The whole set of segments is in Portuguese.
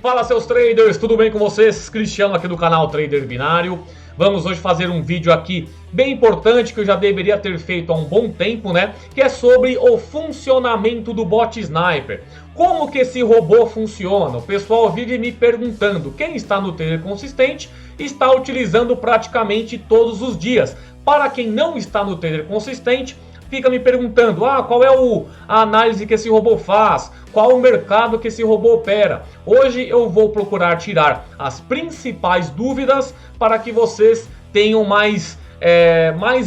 Fala seus traders, tudo bem com vocês? Cristiano aqui do canal Trader Binário. Vamos hoje fazer um vídeo aqui bem importante que eu já deveria ter feito há um bom tempo, né? Que é sobre o funcionamento do bot Sniper. Como que esse robô funciona? O pessoal vive me perguntando. Quem está no Trader Consistente está utilizando praticamente todos os dias. Para quem não está no Trader Consistente, fica me perguntando, qual é a análise que esse robô faz, qual o mercado que esse robô opera. Hoje eu vou procurar tirar as principais dúvidas para que vocês tenham mais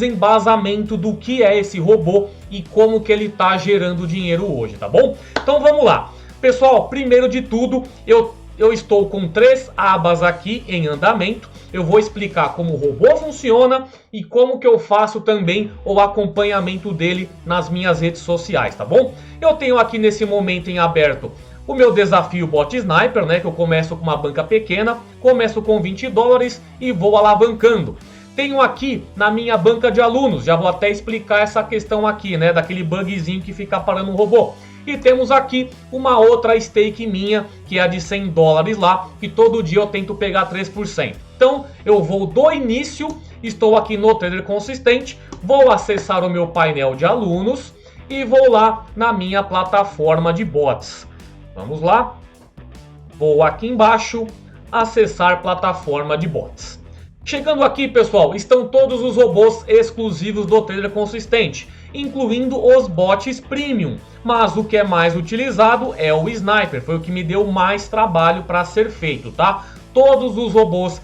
embasamento do que é esse robô e como que ele está gerando dinheiro hoje, tá bom? Então vamos lá. Pessoal, primeiro de tudo, eu estou com 3 abas aqui em andamento. Eu vou explicar como o robô funciona e como que eu faço também o acompanhamento dele nas minhas redes sociais, tá bom? Eu tenho aqui nesse momento em aberto o meu desafio Bot Sniper, né? Que eu começo com uma banca pequena, começo com 20 dólares e vou alavancando. Tenho aqui na minha banca de alunos, já vou até explicar essa questão aqui, né? Daquele bugzinho que fica parando o robô. E temos aqui uma outra stake minha, que é a de 100 dólares lá, que todo dia eu tento pegar 3%. Então eu vou do início, estou aqui no Trader Consistente, vou acessar o meu painel de alunos e vou lá na minha plataforma de bots. Vamos lá, vou aqui embaixo, acessar plataforma de bots. Chegando aqui, pessoal, estão todos os robôs exclusivos do Trader Consistente, incluindo os bots premium. Mas o que é mais utilizado é o Sniper, foi o que me deu mais trabalho para ser feito, tá? Todos os robôs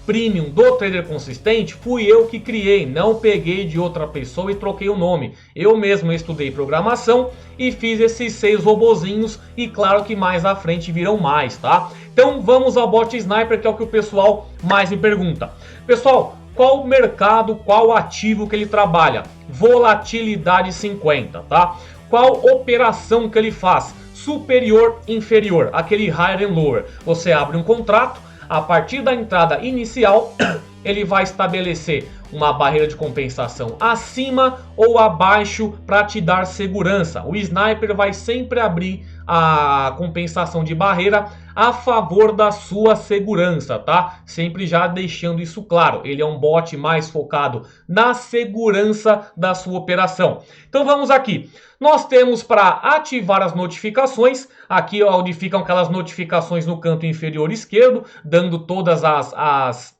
premium do Trader Consistente fui eu que criei, não peguei de outra pessoa e troquei o nome. Eu mesmo estudei programação e fiz esses 6 robozinhos e claro que mais à frente virão mais, tá? Então vamos ao bot Sniper, que é o que o pessoal mais me pergunta. Pessoal, qual mercado, qual ativo que ele trabalha? Volatilidade 50, tá? Qual operação que ele faz? Superior, inferior, aquele higher and lower. Você abre um contrato, a partir da entrada inicial, ele vai estabelecer uma barreira de compensação acima ou abaixo para te dar segurança. O Sniper vai sempre abrir a compensação de barreira a favor da sua segurança, tá? Sempre já deixando isso claro. Ele é um bot mais focado na segurança da sua operação. Então vamos aqui. Nós temos para ativar as notificações. Aqui onde ficam aquelas notificações no canto inferior esquerdo, dando todas as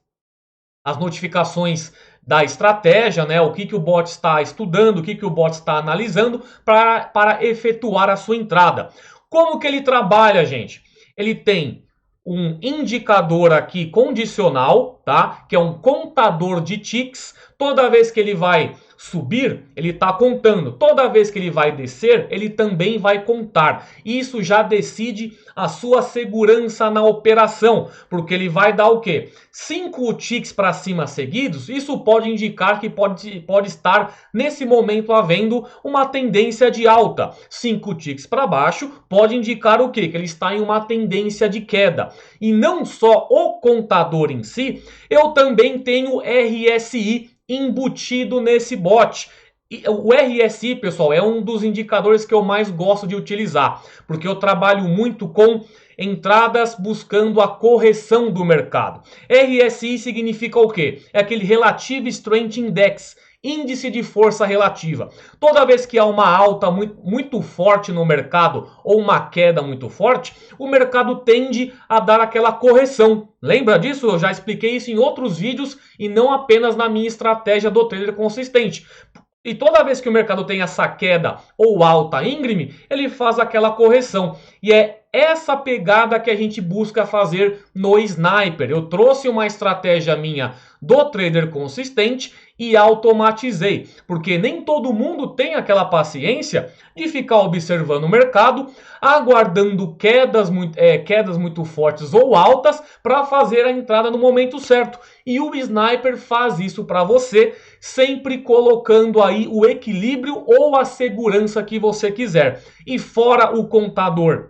notificações da estratégia, né? O que o bot está estudando, o que o bot está analisando para efetuar a sua entrada. Como que ele trabalha, gente? Ele tem um indicador aqui condicional, tá? Que é um contador de ticks. Toda vez que ele vai subir, ele está contando. Toda vez que ele vai descer, ele também vai contar. Isso já decide a sua segurança na operação, porque ele vai dar o quê? 5 ticks para cima seguidos. Isso pode indicar que pode estar nesse momento havendo uma tendência de alta. 5 ticks para baixo pode indicar o quê? Que ele está em uma tendência de queda. E não só o contador em si, eu também tenho RSI embutido nesse bot. E o RSI, pessoal, é um dos indicadores que eu mais gosto de utilizar, porque eu trabalho muito com entradas buscando a correção do mercado. RSI significa o quê? É aquele Relative Strength Index, índice de força relativa. Toda vez que há uma alta muito forte no mercado ou uma queda muito forte, o mercado tende a dar aquela correção. Lembra disso? Eu já expliquei isso em outros vídeos e não apenas na minha estratégia do Trader Consistente. E toda vez que o mercado tem essa queda ou alta íngreme, ele faz aquela correção. E é essa pegada que a gente busca fazer no Sniper. Eu trouxe uma estratégia minha do Trader Consistente e automatizei, porque nem todo mundo tem aquela paciência de ficar observando o mercado, aguardando quedas muito fortes ou altas para fazer a entrada no momento certo. E o Sniper faz isso para você, sempre colocando aí o equilíbrio ou a segurança que você quiser. E fora o contador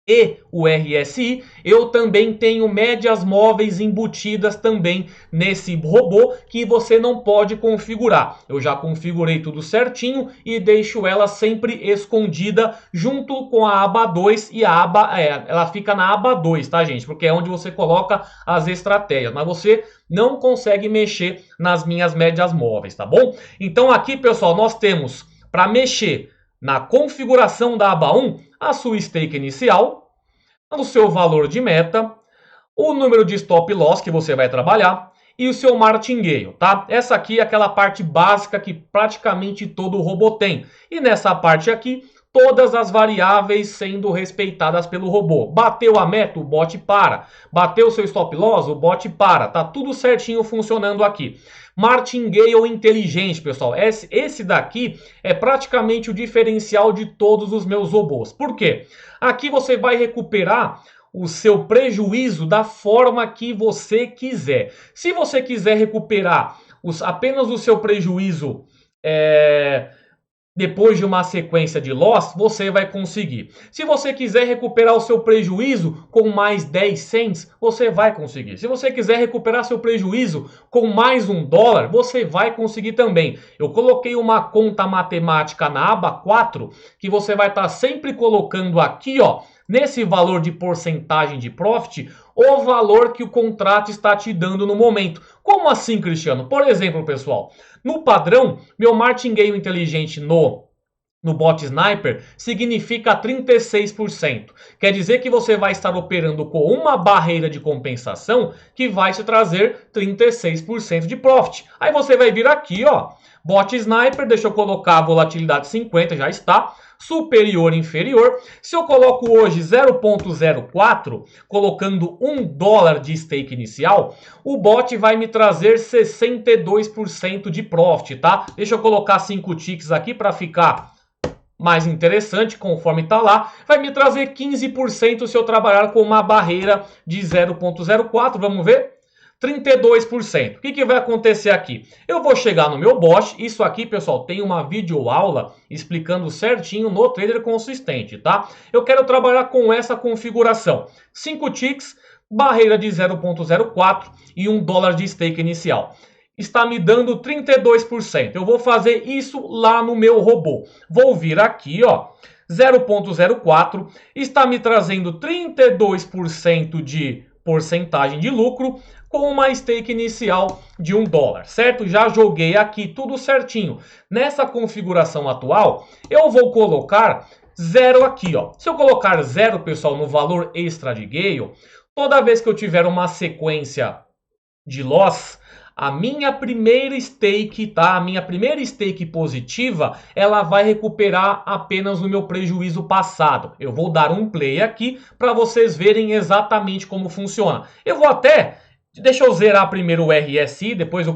e o RSI, eu também tenho médias móveis embutidas também nesse robô que você não pode configurar. Eu já configurei tudo certinho e deixo ela sempre escondida junto com a aba 2 e a aba, ela fica na aba 2, tá, gente? Porque é onde você coloca as estratégias, mas você não consegue mexer nas minhas médias móveis, tá bom? Então aqui, pessoal, nós temos para mexer na configuração da aba 1, a sua stake inicial, o seu valor de meta, o número de stop loss que você vai trabalhar e o seu martingale, tá? Essa aqui é aquela parte básica que praticamente todo robô tem. E nessa parte aqui, todas as variáveis sendo respeitadas pelo robô. Bateu a meta, o bot para. Bateu o seu stop loss, o bot para. Tá tudo certinho funcionando aqui. Martingale inteligente, pessoal. Esse daqui é praticamente o diferencial de todos os meus robôs. Por quê? Aqui você vai recuperar o seu prejuízo da forma que você quiser. Se você quiser recuperar apenas o seu prejuízo depois de uma sequência de loss, você vai conseguir. Se você quiser recuperar o seu prejuízo com mais 10 cents, você vai conseguir. Se você quiser recuperar seu prejuízo com mais $1, você vai conseguir também. Eu coloquei uma conta matemática na aba 4, que você vai estar sempre colocando aqui, ó, nesse valor de porcentagem de profit, o valor que o contrato está te dando no momento. Como assim, Cristiano? Por exemplo, pessoal, no padrão, meu martingale inteligente no bot sniper significa 36%. Quer dizer que você vai estar operando com uma barreira de compensação que vai te trazer 36% de profit. Aí você vai vir aqui, ó, bot sniper, deixa eu colocar a volatilidade 50, já está. Superior e inferior. Se eu coloco hoje 0.04, colocando $1 de stake inicial, o bot vai me trazer 62% de profit, tá? Deixa eu colocar 5 ticks aqui para ficar mais interessante, conforme está lá. Vai me trazer 15% se eu trabalhar com uma barreira de 0.04, vamos ver? 32%. O que vai acontecer aqui? Eu vou chegar no meu bot. Isso aqui, pessoal, tem uma videoaula explicando certinho no Trader Consistente, tá? Eu quero trabalhar com essa configuração. 5 ticks, barreira de 0.04 e $1 de stake inicial. Está me dando 32%. Eu vou fazer isso lá no meu robô. Vou vir aqui, ó, 0.04, está me trazendo 32% de porcentagem de lucro com uma stake inicial de $1, certo? Já joguei aqui tudo certinho. Nessa configuração atual, eu vou colocar 0 aqui, ó. Se eu colocar 0, pessoal, no valor extra de Gale, toda vez que eu tiver uma sequência de loss, a minha primeira stake, tá? A minha primeira stake positiva, ela vai recuperar apenas o meu prejuízo passado. Eu vou dar um play aqui para vocês verem exatamente como funciona. Eu vou até, deixa eu zerar primeiro o RSI, depois eu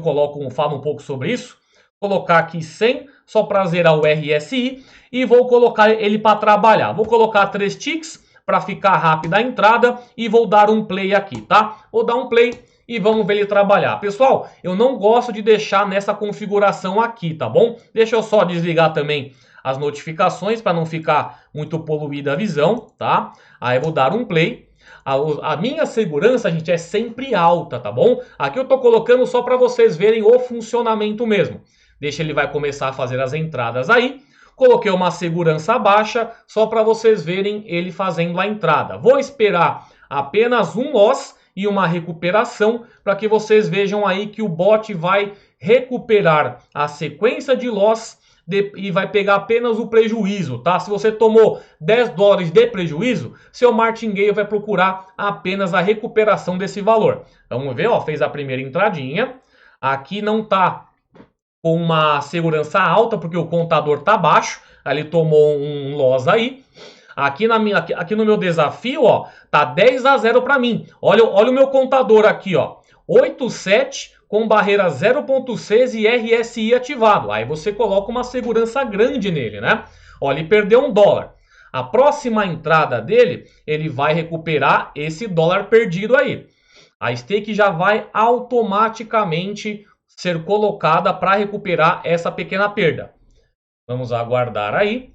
falo um pouco sobre isso. Colocar aqui 100, só para zerar o RSI, e vou colocar ele para trabalhar. Vou colocar 3 ticks para ficar rápida a entrada e vou dar um play aqui, tá? Vou dar um play e vamos ver ele trabalhar. Pessoal, eu não gosto de deixar nessa configuração aqui, tá bom? Deixa eu só desligar também as notificações para não ficar muito poluída a visão, tá? Aí eu vou dar um play. A minha segurança, gente, é sempre alta, tá bom? Aqui eu tô colocando só para vocês verem o funcionamento mesmo. Deixa ele vai começar a fazer as entradas aí. Coloquei uma segurança baixa só para vocês verem ele fazendo a entrada. Vou esperar apenas um loss e uma recuperação para que vocês vejam aí que o bot vai recuperar a sequência de loss e vai pegar apenas o prejuízo, tá? Se você tomou $10 de prejuízo, seu martingale vai procurar apenas a recuperação desse valor. Vamos ver, ó, fez a primeira entradinha. Aqui não tá com uma segurança alta porque o contador tá baixo, ele tomou um loss aí. Aqui no meu desafio, ó, tá 10-0 para mim. Olha o meu contador aqui, ó. 8,7 com barreira 0,6 e RSI ativado. Aí você coloca uma segurança grande nele, né? Ó, ele perdeu $1. A próxima entrada dele, ele vai recuperar esse dólar perdido aí. A stake já vai automaticamente ser colocada para recuperar essa pequena perda. Vamos aguardar aí.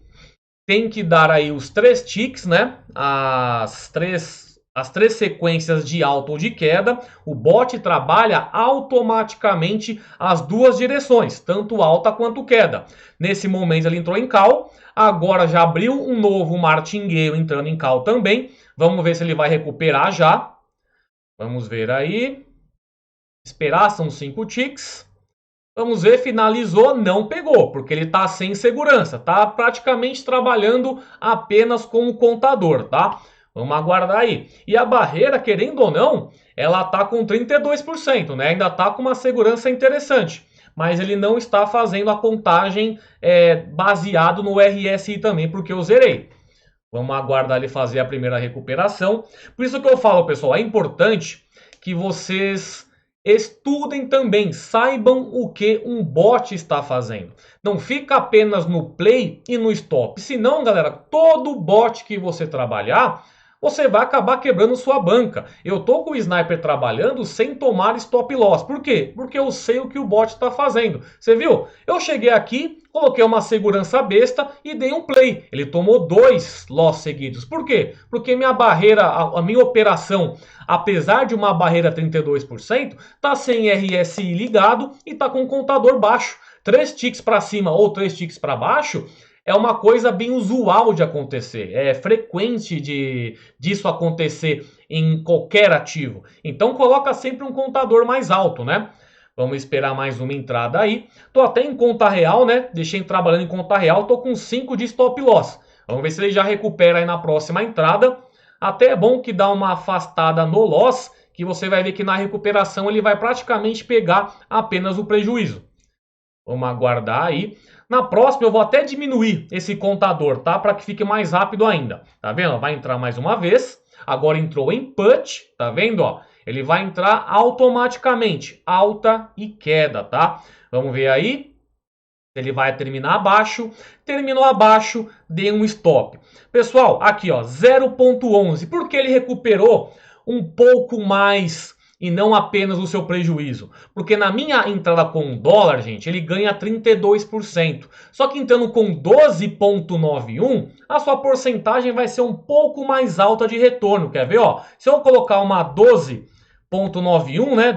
tem que dar aí os 3 ticks, né? As três sequências de alta ou de queda. O bot trabalha automaticamente as duas direções, tanto alta quanto queda. Nesse momento ele entrou em call, agora já abriu um novo martingale entrando em call também. Vamos ver se ele vai recuperar já. Vamos ver aí. Esperar, são 5 ticks. Vamos ver, finalizou, não pegou, porque ele está sem segurança. Está praticamente trabalhando apenas como contador, tá? Vamos aguardar aí. E a barreira, querendo ou não, ela está com 32%, né? Ainda está com uma segurança interessante. Mas ele não está fazendo a contagem baseado no RSI também, porque eu zerei. Vamos aguardar ele fazer a primeira recuperação. Por isso que eu falo, pessoal, é importante que vocês estudem também, saibam o que um bot está fazendo. Não fica apenas no play e no stop. Senão, galera, todo bot que você trabalhar, você vai acabar quebrando sua banca. Eu tô com o sniper trabalhando sem tomar stop loss. Por quê? Porque eu sei o que o bot está fazendo. Você viu? Eu cheguei aqui, coloquei uma segurança besta e dei um play. Ele tomou 2 loss seguidos. Por quê? Porque minha barreira, a minha operação, apesar de uma barreira 32%, tá sem RSI ligado e tá com um contador baixo. 3 ticks para cima ou 3 ticks para baixo é uma coisa bem usual de acontecer. É frequente disso acontecer em qualquer ativo. Então coloca sempre um contador mais alto, né? Vamos esperar mais uma entrada aí. Tô até em conta real, né? Deixei trabalhando em conta real. Tô com 5 de stop loss. Vamos ver se ele já recupera aí na próxima entrada. Até é bom que dá uma afastada no loss, que você vai ver que na recuperação ele vai praticamente pegar apenas o prejuízo. Vamos aguardar aí. Na próxima eu vou até diminuir esse contador, tá? Para que fique mais rápido ainda. Tá vendo? Vai entrar mais uma vez. Agora entrou em put, tá vendo? Ó, ele vai entrar automaticamente, alta e queda, tá? Vamos ver aí. Ele vai terminar abaixo. Terminou abaixo, dê um stop. Pessoal, aqui ó, 0.11. Por que ele recuperou um pouco mais e não apenas o seu prejuízo? Porque na minha entrada com dólar, gente, ele ganha 32%. Só que entrando com 12.91, a sua porcentagem vai ser um pouco mais alta de retorno. Quer ver? Ó, se eu colocar uma 12.91, né?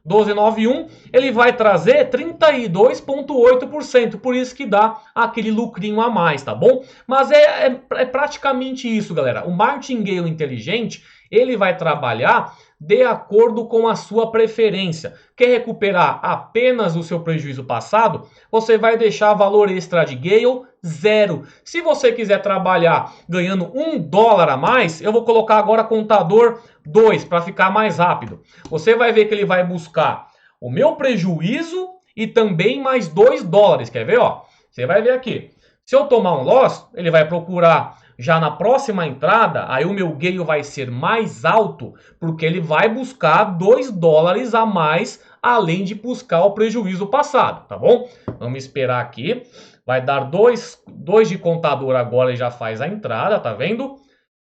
12,91, ele vai trazer 32,8%, por isso que dá aquele lucrinho a mais, tá bom? Mas é praticamente isso, galera. O martingale inteligente, ele vai trabalhar de acordo com a sua preferência. Quer recuperar apenas o seu prejuízo passado? Você vai deixar valor extra de Gale 0. Se você quiser trabalhar ganhando $1 a mais, eu vou colocar agora contador 2 para ficar mais rápido. Você vai ver que ele vai buscar o meu prejuízo e também mais $2. Quer ver? Ó? Você vai ver aqui. Se eu tomar um loss, ele vai procurar já na próxima entrada, aí o meu Gale vai ser mais alto, porque ele vai buscar $2 a mais, além de buscar o prejuízo passado, tá bom? Vamos esperar aqui. Vai dar 2 de contador agora e já faz a entrada, tá vendo?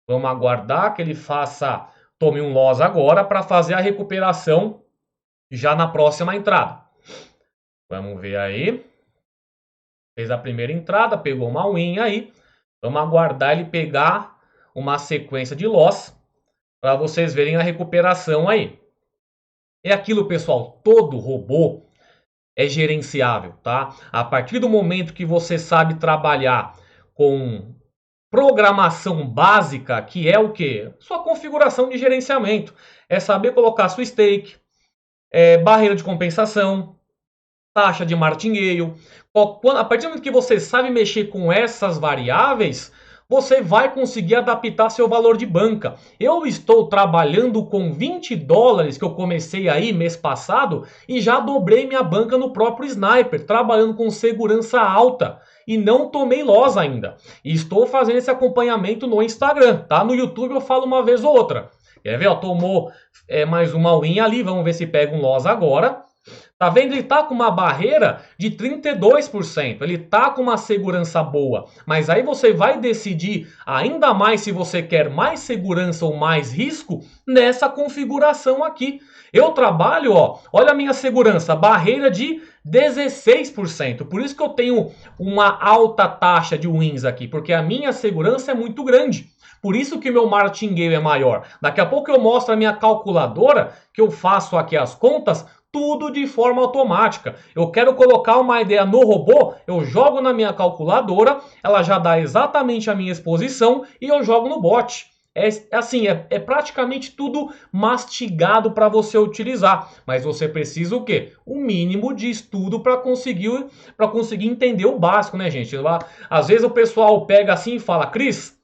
Vamos aguardar que ele tome um loss agora para fazer a recuperação já na próxima entrada. Vamos ver aí. Fez a primeira entrada, pegou uma win aí. Vamos aguardar ele pegar uma sequência de loss para vocês verem a recuperação aí. É aquilo, pessoal, todo robô é gerenciável, tá? A partir do momento que você sabe trabalhar com programação básica, que é o quê? Sua configuração de gerenciamento. É saber colocar sua stake, barreira de compensação, taxa de martingale. A partir do momento que você sabe mexer com essas variáveis, você vai conseguir adaptar seu valor de banca. Eu estou trabalhando com $20 que eu comecei aí mês passado e já dobrei minha banca no próprio Sniper, trabalhando com segurança alta e não tomei loss ainda. E estou fazendo esse acompanhamento no Instagram, tá? No YouTube eu falo uma vez ou outra. Quer ver? Ó, tomou mais uma win ali, vamos ver se pega um loss agora. Tá vendo? Ele tá com uma barreira de 32%. Ele tá com uma segurança boa. Mas aí você vai decidir ainda mais se você quer mais segurança ou mais risco nessa configuração aqui. Eu trabalho, ó, olha a minha segurança, barreira de 16%. Por isso que eu tenho uma alta taxa de wins aqui, porque a minha segurança é muito grande. Por isso que meu martingale é maior. Daqui a pouco eu mostro a minha calculadora, que eu faço aqui as contas, tudo de forma automática. Eu quero colocar uma ideia no robô, eu jogo na minha calculadora, ela já dá exatamente a minha exposição e eu jogo no bot. É praticamente tudo mastigado para você utilizar. Mas você precisa o quê? O mínimo de estudo para conseguir entender o básico, né, gente? Às vezes o pessoal pega assim e fala, Cris,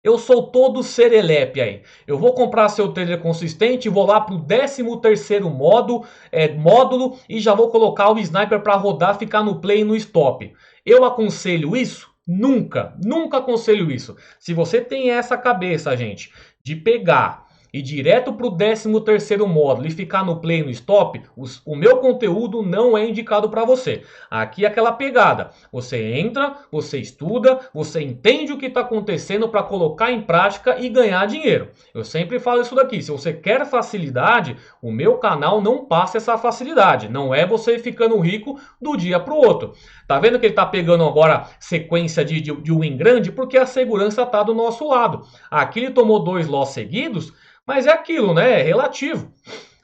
eu sou todo serelepe aí. Eu vou comprar seu trader consistente, vou lá pro 13º módulo e já vou colocar o sniper para rodar, ficar no play e no stop. Eu aconselho isso? Nunca, nunca aconselho isso. Se você tem essa cabeça, gente, de pegar e direto para o 13º módulo e ficar no play e no stop, o meu conteúdo não é indicado para você. Aqui é aquela pegada. Você entra, você estuda, você entende o que está acontecendo para colocar em prática e ganhar dinheiro. Eu sempre falo isso daqui. Se você quer facilidade, o meu canal não passa essa facilidade. Não é você ficando rico do dia para o outro. Tá vendo que ele está pegando agora sequência de win grande? Porque a segurança está do nosso lado. Aqui ele tomou 2 loss seguidos, mas é aquilo, né? É relativo.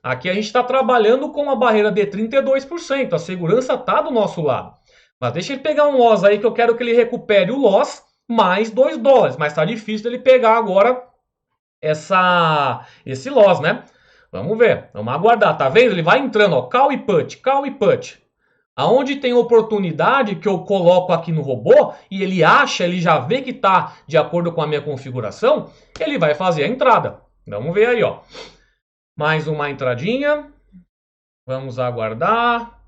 Aqui a gente está trabalhando com uma barreira de 32%. A segurança está do nosso lado. Mas deixa ele pegar um loss aí que eu quero que ele recupere o loss mais $2. Mas está difícil ele pegar agora esse loss, né? Vamos ver. Vamos aguardar. Tá vendo? Ele vai entrando, ó. Call e put, call e put. Aonde tem oportunidade que eu coloco aqui no robô e ele acha, ele já vê que está de acordo com a minha configuração, ele vai fazer a entrada. Vamos ver aí, ó. Mais uma entradinha. Vamos aguardar.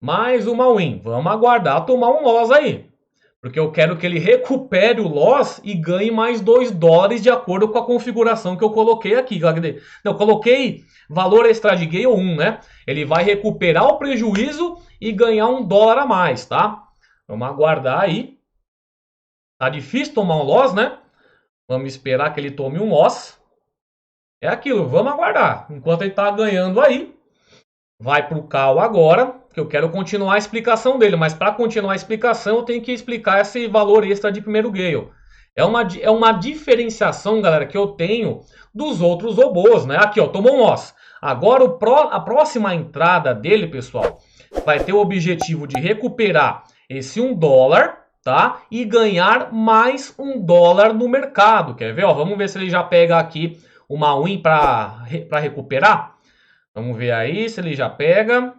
Mais uma win. Vamos aguardar tomar um loss aí. Porque eu quero que ele recupere o loss e ganhe mais $2 de acordo com a configuração que eu coloquei aqui. Eu coloquei valor extra de gale 1, né? Ele vai recuperar o prejuízo e ganhar $1 a mais, tá? Vamos aguardar aí. Tá difícil tomar um loss, né? Vamos esperar que ele tome um loss. É aquilo, vamos aguardar. Enquanto ele está ganhando aí, vai para o call agora, que eu quero continuar a explicação dele. Mas para continuar a explicação, eu tenho que explicar esse valor extra de primeiro gale. É uma diferenciação, galera, que eu tenho dos outros robôs, né? Aqui, ó, tomou um loss. Agora, a próxima entrada dele, pessoal, vai ter o objetivo de recuperar esse $1, tá? E ganhar mais $1 no mercado. Quer ver? Ó, vamos ver se ele já pega aqui uma win para recuperar. Vamos ver aí se ele já pega.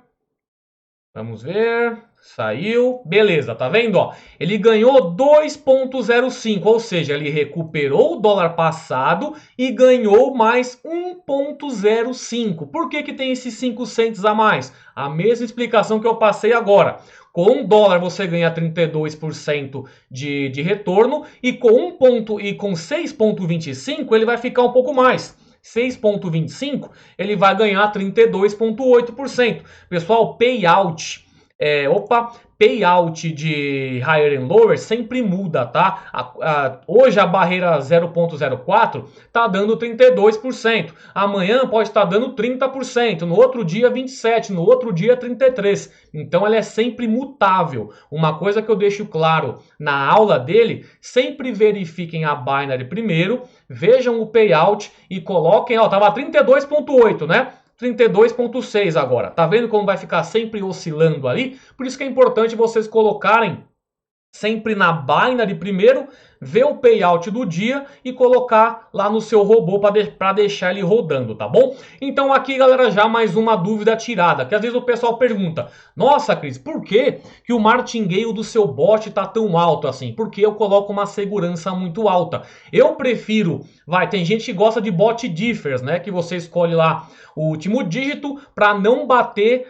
Vamos ver. Saiu. Beleza, tá vendo? Ó, ele ganhou 2,05, ou seja, ele recuperou o dólar passado e ganhou mais 1,05. Por que tem esses 5 cents a mais? A mesma explicação que eu passei agora. Com $1 você ganha 32% de retorno e com 6,25 ele vai ficar um pouco mais. 6,25 ele vai ganhar 32,8%. Pessoal, payout. Payout de higher and lower sempre muda, tá? Hoje a barreira 0,04 tá dando 32%. Amanhã pode estar dando 30%. No outro dia 27%. No outro dia 33%. Então ela é sempre mutável. Uma coisa que eu deixo claro na aula dele, sempre verifiquem a binary primeiro, vejam o payout e coloquem, ó, tava 32,8, né? 32,6 agora. Tá vendo como vai ficar sempre oscilando ali? Por isso que é importante vocês colocarem sempre na binary primeiro, ver o payout do dia e colocar lá no seu robô para deixar ele rodando, tá bom? Então aqui, galera, já mais uma dúvida tirada, que às vezes o pessoal pergunta: nossa, Cris, por que o martingale do seu bot tá tão alto assim? Porque eu coloco uma segurança muito alta. Eu prefiro, tem gente que gosta de bot differs, né? Que você escolhe lá o último dígito para não bater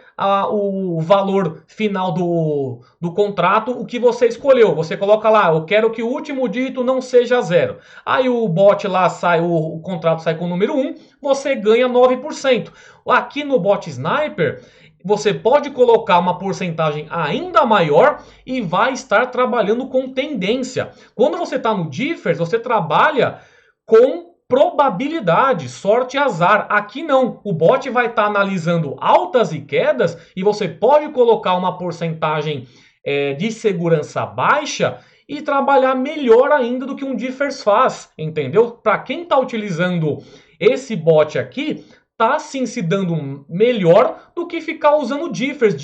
o valor final do contrato, o que você escolheu. Você coloca lá, eu quero que o último dígito não seja 0. Aí o bot lá sai, o contrato sai com o número 1, você ganha 9%. Aqui no bot Sniper, você pode colocar uma porcentagem ainda maior e vai estar trabalhando com tendência. Quando você está no Differs, você trabalha com probabilidade, sorte e azar. Aqui não, o bot vai estar analisando altas e quedas e você pode colocar uma porcentagem de segurança baixa e trabalhar melhor ainda do que um Differs faz, entendeu? Para quem está utilizando esse bot aqui, tá sim se dando melhor do que ficar usando Differs.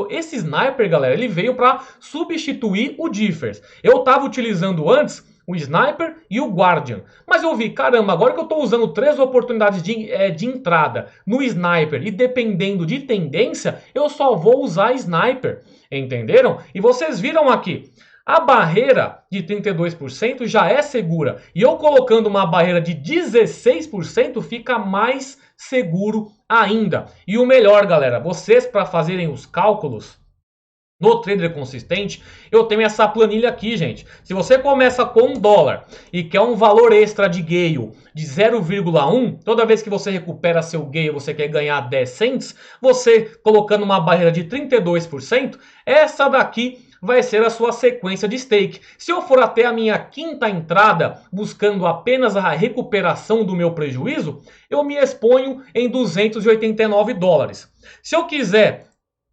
Esse Sniper, galera, ele veio para substituir o Differs. Eu estava utilizando antes o Sniper e o Guardian. Mas eu vi, caramba, agora que eu estou usando 3 oportunidades de entrada no Sniper e dependendo de tendência, eu só vou usar Sniper. Entenderam? E vocês viram aqui, a barreira de 32% já é segura. E eu colocando uma barreira de 16% fica mais seguro ainda. E o melhor, galera, vocês para fazerem os cálculos no Trader Consistente, eu tenho essa planilha aqui, gente. Se você começa com $1 e quer um valor extra de Gale de 0,1, toda vez que você recupera seu Gale, você quer ganhar 10 cents, você colocando uma barreira de 32%, essa daqui vai ser a sua sequência de stake. Se eu for até a minha quinta entrada, buscando apenas a recuperação do meu prejuízo, eu me exponho em $289. Se eu quiser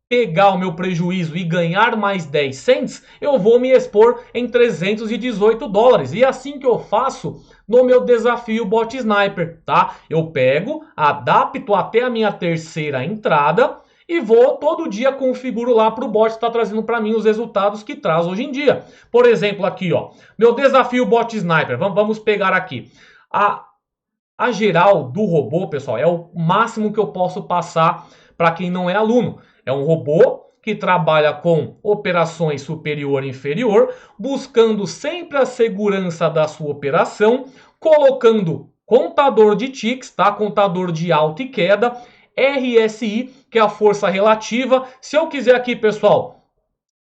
pegar o meu prejuízo e ganhar mais 10 cents, eu vou me expor em $318. E é assim que eu faço no meu desafio Bot Sniper, tá? Eu pego, adapto até a minha terceira entrada e vou todo dia configuro lá para o bot estar trazendo para mim os resultados que traz hoje em dia. Por exemplo, aqui, ó, meu desafio Bot Sniper. Vamos pegar aqui. A geral do robô, pessoal, é o máximo que eu posso passar para quem não é aluno. É um robô que trabalha com operações superior e inferior, buscando sempre a segurança da sua operação, colocando contador de ticks, tá? Contador de alta e queda, RSI, que é a força relativa. Se eu quiser aqui, pessoal,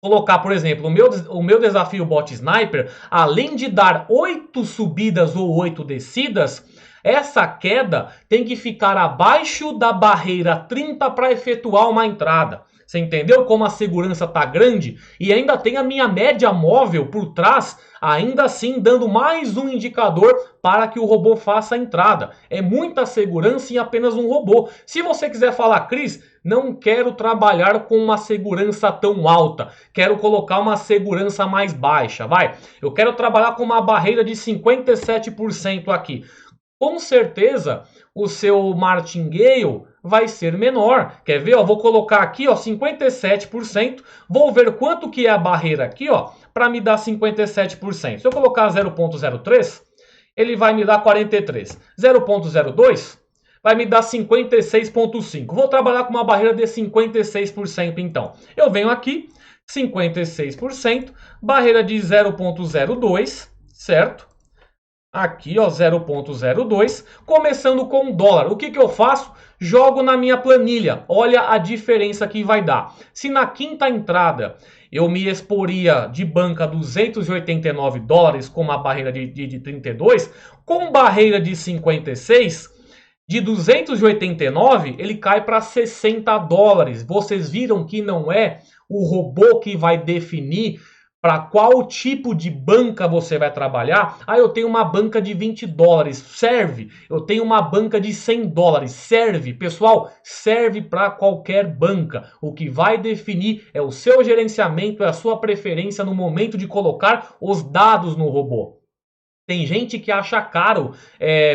colocar, por exemplo, o meu desafio Bot Sniper, além de dar 8 subidas ou 8 descidas, essa queda tem que ficar abaixo da barreira 30 para efetuar uma entrada. Você entendeu como a segurança está grande? E ainda tem a minha média móvel por trás, ainda assim dando mais um indicador para que o robô faça a entrada. É muita segurança em apenas um robô. Se você quiser falar, Cris, não quero trabalhar com uma segurança tão alta, quero colocar uma segurança mais baixa, eu quero trabalhar com uma barreira de 57% aqui. Com certeza o seu martingale vai ser menor. Quer ver? Ó, vou colocar aqui, ó, 57%. Vou ver quanto que é a barreira aqui, ó, para me dar 57%. Se eu colocar 0,03, ele vai me dar 43. 0,02 vai me dar 56,5. Vou trabalhar com uma barreira de 56% então. Eu venho aqui, 56%, barreira de 0,02, certo? Aqui, ó, 0,02, começando com $1. O que eu faço? Jogo na minha planilha. Olha a diferença que vai dar. Se na quinta entrada eu me exporia de banca $289 com uma barreira de 32, com barreira de 56, de 289 ele cai para $60. Vocês viram que não é o robô que vai definir para qual tipo de banca você vai trabalhar. Eu tenho uma banca de $20, serve. Eu tenho uma banca de $100, serve. Pessoal, serve para qualquer banca. O que vai definir é o seu gerenciamento, é a sua preferência no momento de colocar os dados no robô. Tem gente que acha caro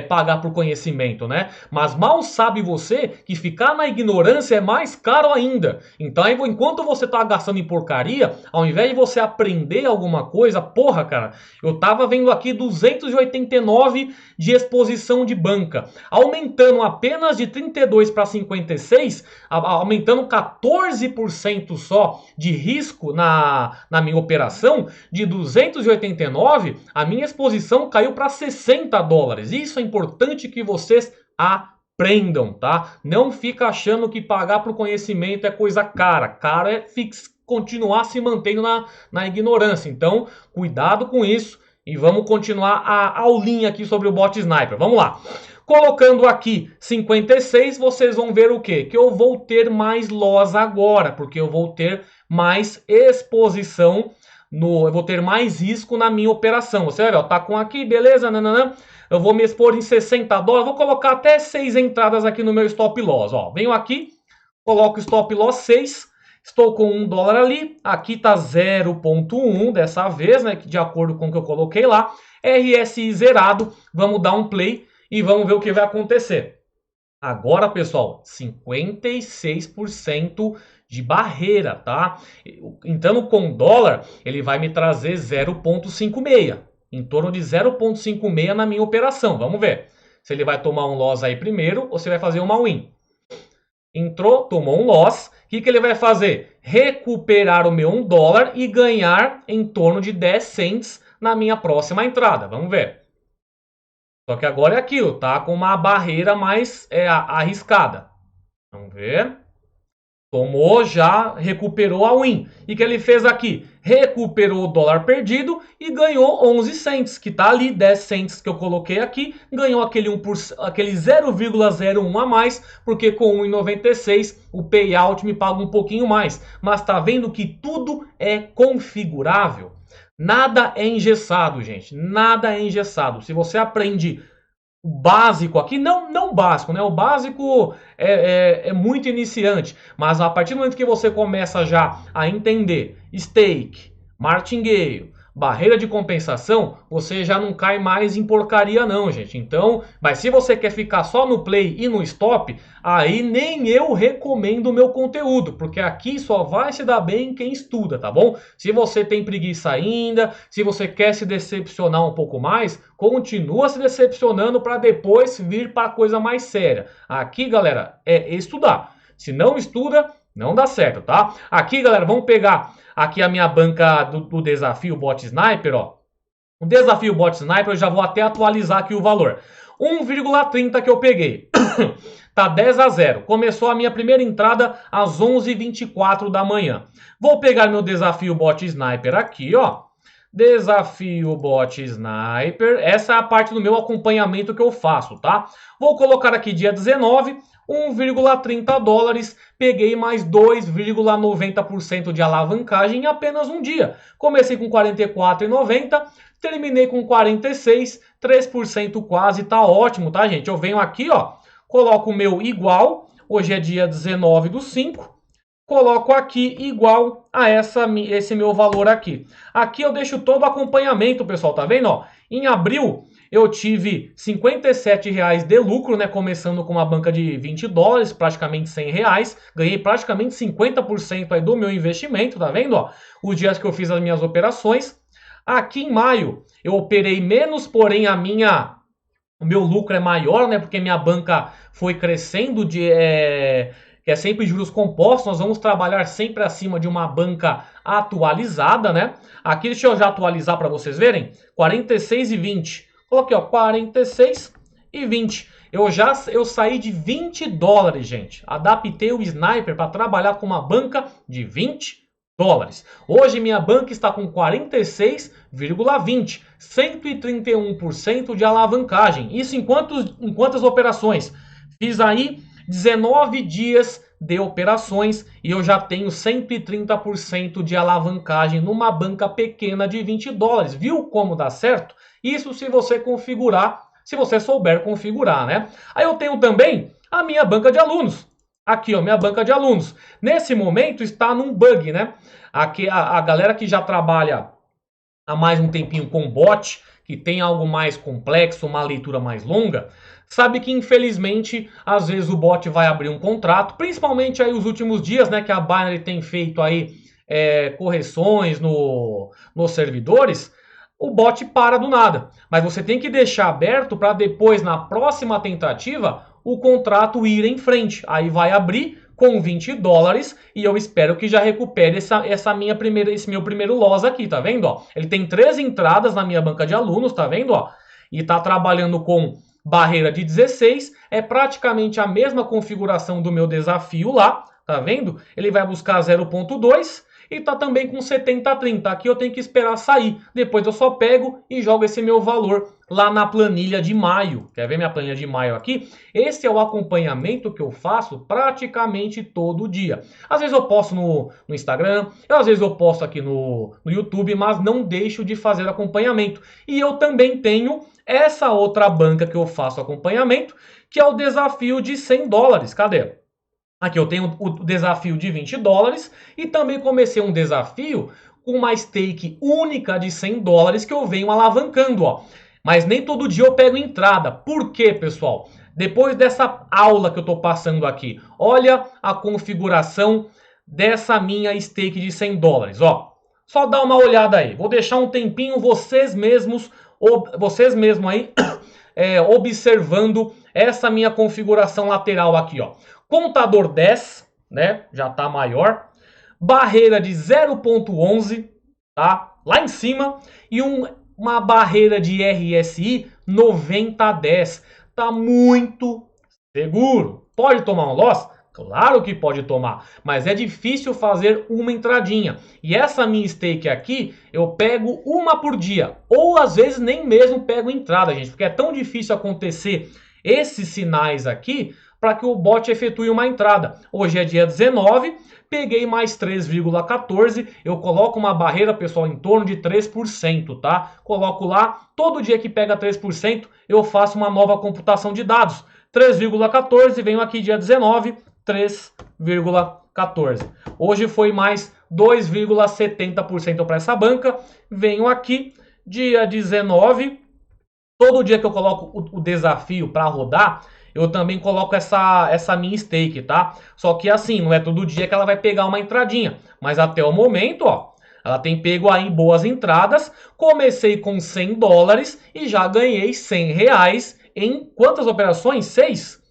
pagar por conhecimento, né? Mas mal sabe você que ficar na ignorância é mais caro ainda. Então, enquanto você tá gastando em porcaria, ao invés de você aprender alguma coisa, porra, cara, eu tava vendo aqui 289 de exposição de banca, aumentando apenas de 32 para 56, aumentando 14% só de risco na minha operação. De 289, a minha exposição caiu para $60. Isso é importante que vocês aprendam, tá? Não fica achando que pagar por conhecimento é coisa cara. Caro é continuar se mantendo na ignorância. Então, cuidado com isso e vamos continuar a aulinha aqui sobre o bot sniper. Vamos lá. Colocando aqui 56, vocês vão ver o quê? Que eu vou ter mais loss agora, porque eu vou ter mais exposição, eu vou ter mais risco na minha operação. Você vai ver, ó, tá com aqui, beleza, nananã. Eu vou me expor em 60 dólares, vou colocar até 6 entradas aqui no meu stop loss. Ó, venho aqui, coloco stop loss 6, estou com 1 dólar ali, aqui tá 0.1 dessa vez, né, de acordo com o que eu coloquei lá. RSI zerado, vamos dar um play e vamos ver o que vai acontecer. Agora, pessoal, 56% de barreira, tá? Entrando com dólar, ele vai me trazer 0.56. Em torno de 0.56 na minha operação. Vamos ver se ele vai tomar um loss aí primeiro ou se vai fazer uma win. Entrou, tomou um loss. O que ele vai fazer? Recuperar o meu 1 dólar e ganhar em torno de 10 cents na minha próxima entrada. Vamos ver. Só que agora é aquilo, tá? Com uma barreira mais arriscada. Vamos ver. Tomou, já recuperou a win. E o que ele fez aqui? Recuperou o dólar perdido e ganhou 11 cents, que tá ali, 10 cents que eu coloquei aqui. Ganhou aquele 0,01 a mais, porque com 1,96 o payout me paga um pouquinho mais. Mas tá vendo que tudo é configurável? Nada é engessado, gente. Nada é engessado. Se você aprende o básico aqui, não básico, né? O básico é muito iniciante, mas a partir do momento que você começa já a entender stake, martingale, barreira de compensação, você já não cai mais em porcaria não, gente. Então, mas se você quer ficar só no play e no stop, aí nem eu recomendo o meu conteúdo, porque aqui só vai se dar bem quem estuda, tá bom? Se você tem preguiça ainda, se você quer se decepcionar um pouco mais, continua se decepcionando para depois vir para coisa mais séria. Aqui, galera, é estudar. Se não estuda, não dá certo, tá? Aqui, galera, vamos pegar aqui a minha banca do desafio Bot Sniper, ó. O desafio Bot Sniper, eu já vou até atualizar aqui o valor. 1,30 que eu peguei. Tá 10-0. Começou a minha primeira entrada às 11h24 da manhã. Vou pegar meu desafio Bot Sniper aqui, ó. Desafio Bot Sniper. Essa é a parte do meu acompanhamento que eu faço, tá? Vou colocar aqui dia 19, 1,30 dólares. Peguei mais 2,90% de alavancagem em apenas um dia. Comecei com 44,90, terminei com 46, 3% quase, tá ótimo, tá, gente? Eu venho aqui, ó, coloco o meu igual, hoje é dia 19/5. Coloco aqui igual a esse meu valor aqui. Aqui eu deixo todo o acompanhamento, pessoal, tá vendo? Ó, em abril eu tive R$57 de lucro, né? Começando com uma banca de 20 dólares, praticamente R$100. Ganhei praticamente 50% aí do meu investimento, tá vendo? Ó, os dias que eu fiz as minhas operações. Aqui em maio eu operei menos, porém o meu lucro é maior, né? Porque minha banca foi crescendo que é sempre juros compostos, nós vamos trabalhar sempre acima de uma banca atualizada, né? Aqui deixa eu já atualizar para vocês verem, 46,20. Coloquei, ó, 46,20. Eu saí de 20 dólares, gente. Adaptei o Sniper para trabalhar com uma banca de 20 dólares. Hoje minha banca está com 46,20. 131% de alavancagem. Isso em quantas operações? Fiz aí 19 dias de operações e eu já tenho 130% de alavancagem numa banca pequena de 20 dólares. Viu como dá certo? Isso se você configurar, se você souber configurar, né? Aí eu tenho também a minha banca de alunos. Aqui, ó, minha banca de alunos. Nesse momento está num bug, né? Aqui a galera que já trabalha há mais um tempinho com bot, que tem algo mais complexo, uma leitura mais longa, sabe que infelizmente às vezes o bot vai abrir um contrato, principalmente aí os últimos dias, né, que a Binance tem feito aí correções nos servidores, o bot para do nada. Mas você tem que deixar aberto para depois, na próxima tentativa, o contrato ir em frente. Aí vai abrir com 20 dólares e eu espero que já recupere esse meu primeiro loss aqui, tá vendo? Ó? Ele tem 3 entradas na minha banca de alunos, tá vendo? Ó? E tá trabalhando com barreira de 16, é praticamente a mesma configuração do meu desafio lá, tá vendo? Ele vai buscar 0.2, e tá também com 70-30. Aqui eu tenho que esperar sair. Depois eu só pego e jogo esse meu valor lá na planilha de maio. Quer ver minha planilha de maio aqui? Esse é o acompanhamento que eu faço praticamente todo dia. Às vezes eu posto no Instagram, às vezes eu posto aqui no YouTube, mas não deixo de fazer acompanhamento. E eu também tenho essa outra banca que eu faço acompanhamento, que é o desafio de 100 dólares. Cadê? Aqui eu tenho o desafio de 20 dólares e também comecei um desafio com uma stake única de 100 dólares que eu venho alavancando, ó. Mas nem todo dia eu pego entrada. Por quê, pessoal? Depois dessa aula que eu estou passando aqui, olha a configuração dessa minha stake de 100 dólares, ó. Só dá uma olhada aí. Vou deixar um tempinho vocês mesmos aí observando essa minha configuração lateral aqui, ó. Contador 10, né? Já tá maior. Barreira de 0.11, tá? Lá em cima. E uma barreira de RSI 90-10. Tá muito seguro. Pode tomar um loss? Claro que pode tomar, mas é difícil fazer uma entradinha. E essa minha stake aqui, eu pego uma por dia. Ou às vezes nem mesmo pego entrada, gente. Porque é tão difícil acontecer esses sinais aqui para que o bot efetue uma entrada. Hoje é dia 19, peguei mais 3,14. Eu coloco uma barreira, pessoal, em torno de 3%, tá? Coloco lá, todo dia que pega 3%, eu faço uma nova computação de dados. 3,14, venho aqui dia 19, 3,14. Hoje foi mais 2,70% para essa banca. Venho aqui dia 19. Todo dia que eu coloco o desafio para rodar, eu também coloco essa minha stake, tá? Só que assim, não é todo dia que ela vai pegar uma entradinha. Mas até o momento, ó, ela tem pego aí boas entradas. Comecei com 100 dólares e já ganhei 100 reais em quantas operações? 6?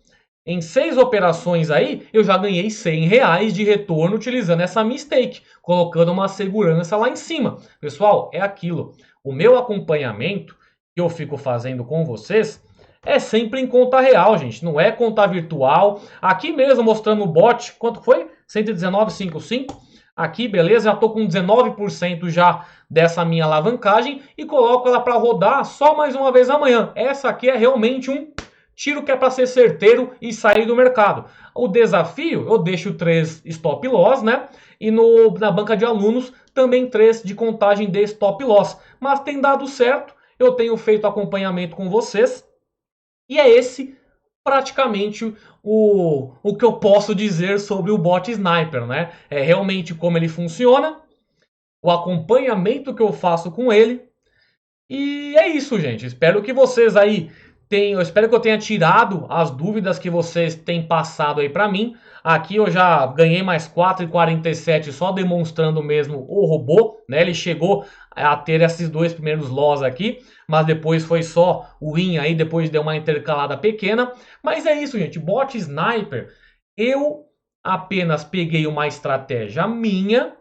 Em 6 operações aí, eu já ganhei 100 reais de retorno utilizando essa minha stake, colocando uma segurança lá em cima. Pessoal, é aquilo. O meu acompanhamento que eu fico fazendo com vocês é sempre em conta real, gente. Não é conta virtual. Aqui mesmo mostrando o bot, quanto foi? 119,55. Aqui, beleza? Já estou com 19% já dessa minha alavancagem e coloco ela para rodar só mais uma vez amanhã. Essa aqui é realmente um tiro que é para ser certeiro e sair do mercado. O desafio, eu deixo 3 stop loss, né? E na banca de alunos também 3 de contagem de stop loss. Mas tem dado certo, eu tenho feito acompanhamento com vocês. E é esse praticamente o que eu posso dizer sobre o bot Sniper, né? É realmente como ele funciona, o acompanhamento que eu faço com ele. E é isso, gente. Espero que vocês aí eu espero que eu tenha tirado as dúvidas que vocês têm passado aí para mim. Aqui eu já ganhei mais 4,47 só demonstrando mesmo o robô, né? Ele chegou a ter esses 2 primeiros loss aqui, mas depois foi só o win aí, depois deu uma intercalada pequena. Mas é isso, gente. Bot Sniper, eu apenas peguei uma estratégia minha,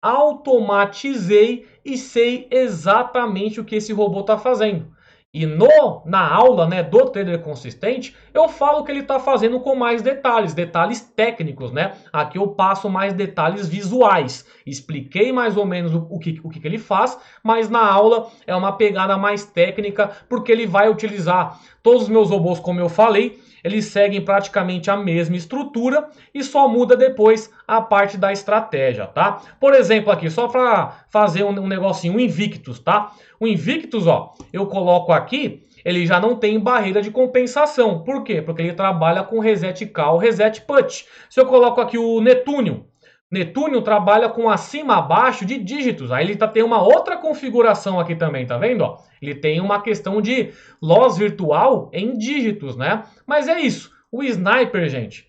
automatizei e sei exatamente o que esse robô está fazendo. E na aula, né, do Trader Consistente, eu falo que ele está fazendo com mais detalhes técnicos, né? Aqui eu passo mais detalhes visuais. Expliquei mais ou menos o que ele faz, mas na aula é uma pegada mais técnica, porque ele vai utilizar todos os meus robôs, como eu falei, eles seguem praticamente a mesma estrutura e só muda depois a parte da estratégia, tá? Por exemplo, aqui, só para fazer um negocinho, o Invictus, tá? O Invictus, ó, eu coloco aqui, ele já não tem barreira de compensação. Por quê? Porque ele trabalha com Reset Call, Reset Put. Se eu coloco aqui o Netúnio, Netúnio trabalha com acima abaixo de dígitos. Aí ele tem uma outra configuração aqui também, tá vendo? Ó? Ele tem uma questão de loss virtual em dígitos, né? Mas é isso. O Sniper, gente,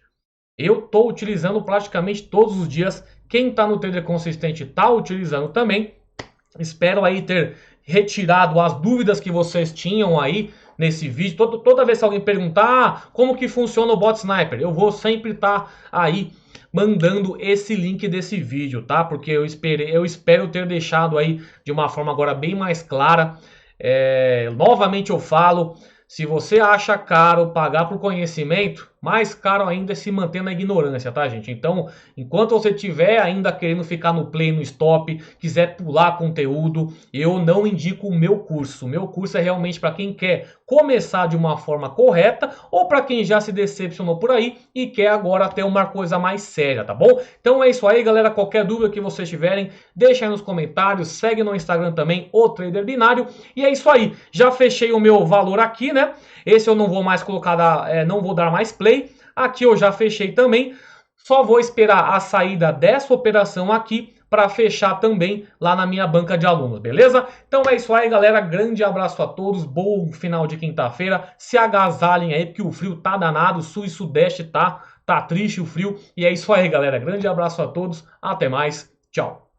eu tô utilizando praticamente todos os dias. Quem tá no Trader Consistente tá utilizando também. Espero aí ter retirado as dúvidas que vocês tinham aí nesse vídeo. Toda vez que alguém perguntar como que funciona o Bot Sniper, eu vou sempre estar aí mandando esse link desse vídeo, tá? Porque eu espero ter deixado aí de uma forma agora bem mais clara. Novamente eu falo, se você acha caro pagar por conhecimento, mais caro ainda é se manter na ignorância, tá, gente? Então, enquanto você estiver ainda querendo ficar no play, no stop, quiser pular conteúdo, eu não indico o meu curso. O meu curso é realmente para quem quer começar de uma forma correta ou para quem já se decepcionou por aí e quer agora ter uma coisa mais séria, tá bom? Então é isso aí, galera. Qualquer dúvida que vocês tiverem, deixa aí nos comentários. Segue no Instagram também, o Trader Binário. E é isso aí. Já fechei o meu valor aqui, né? Esse eu não vou mais colocar, não vou dar mais play. Aqui eu já fechei também. Só vou esperar a saída dessa operação aqui para fechar também lá na minha banca de alunos, beleza? Então é isso aí, galera. Grande abraço a todos. Bom final de quinta-feira. Se agasalhem aí, porque o frio tá danado. Sul e sudeste tá triste o frio. E é isso aí, galera. Grande abraço a todos. Até mais. Tchau.